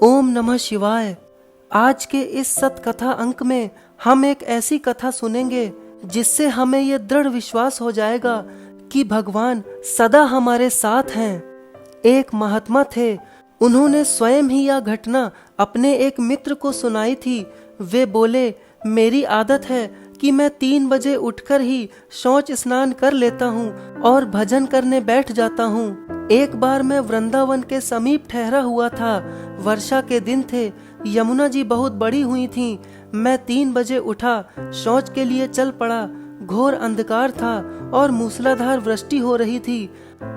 ओम नमः शिवाय। आज के इस सतकथा अंक में हम एक ऐसी कथा सुनेंगे जिससे हमें ये दृढ़ विश्वास हो जाएगा कि भगवान सदा हमारे साथ हैं। एक महात्मा थे, उन्होंने स्वयं ही यह घटना अपने एक मित्र को सुनाई थी। वे बोले, मेरी आदत है कि मैं 3 बजे उठकर ही शौच स्नान कर लेता हूँ और भजन करने बैठ जाता हूँ। एक बार मैं वृंदावन के समीप ठहरा हुआ था। वर्षा के दिन थे, यमुना जी बहुत बड़ी हुई थीं। मैं 3 बजे उठा, शौच के लिए चल पड़ा। घोर अंधकार था और मूसलाधार वृष्टि हो रही थी।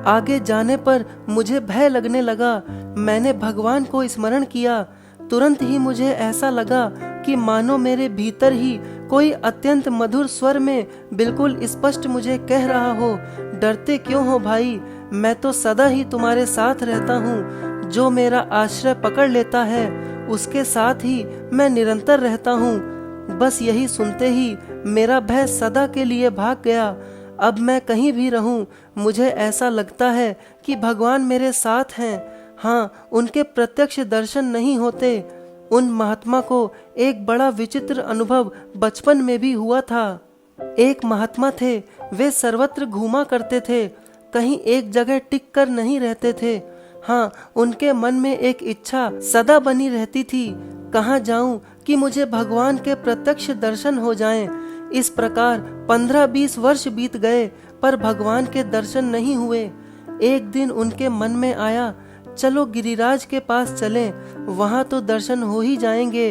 आगे जाने पर मुझे भय लगने लगा। मैंने भगवान को स्मरण किया। तुरंत ही मुझे ऐसा लगा कि मानो मेरे भीतर ही कोई अत्यंत मधुर स्वर में बिल्कुल स्पष्ट मुझे कह रहा हो, डरते क्यों हो भाई, मैं तो सदा ही तुम्हारे साथ रहता हूँ। जो मेरा आश्रय पकड़ लेता है उसके साथ ही मैं निरंतर रहता हूँ। बस यही सुनते ही मेरा भय सदा के लिए भाग गया। अब मैं कहीं भी रहूं, मुझे ऐसा लगता है कि भगवान मेरे साथ हैं। हाँ, उनके प्रत्यक्ष दर्शन नहीं होते। उन महात्मा को एक बड़ा विचित्र अनुभव बचपन में भी हुआ था। एक महात्मा थे, वे सर्वत्र घूमा करते थे, कहीं एक जगह टिक कर नहीं रहते थे। हाँ, उनके मन में एक इच्छा सदा बनी रहती थी, कहाँ जाऊं कि मुझे भगवान के प्रत्यक्ष दर्शन हो जाएं। इस प्रकार 15-20 वर्ष बीत गए पर भगवान के दर्शन नहीं हुए। एक दिन उनके मन में आया, चलो गिरिराज के पास चलें, वहां तो दर्शन हो ही जाएंगे।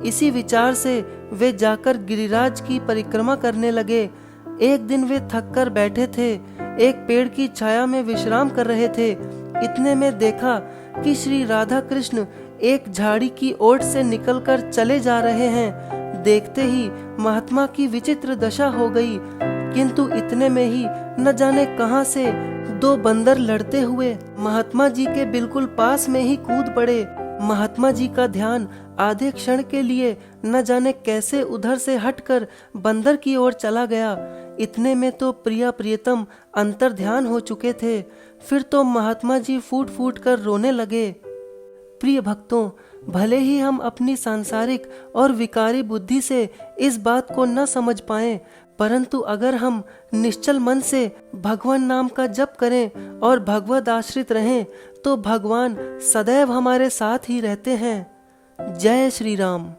इसी विचार से वे जाकर गिरिराज की परिक्रमा करने लगे। एक दिन वे थक कर बैठे थे, एक पेड़ की छाया में विश्राम कर रहे थे। इतने में देखा कि श्री राधा कृष्ण एक झाड़ी की ओट से निकलकर चले जा रहे हैं। देखते ही महात्मा की विचित्र दशा हो गई, किंतु इतने में ही न जाने कहां से 2 बंदर लड़ते हुए महात्मा जी के बिल्कुल पास में ही कूद पड़े। महात्मा जी का ध्यान आधे क्षण के लिए न जाने कैसे उधर से हटकर बंदर की ओर चला गया। इतने में तो प्रिया प्रियतम अंतर ध्यान हो चुके थे। फिर तो महात्मा जी फूट फूट कर रोने लगे। प्रिय भक्तों, भले ही हम अपनी सांसारिक और विकारी बुद्धि से इस बात को न समझ पाएं, परंतु अगर हम निश्चल मन से भगवान नाम का जप करें और भगवद आश्रित रहें तो भगवान सदैव हमारे साथ ही रहते हैं। जय श्री राम।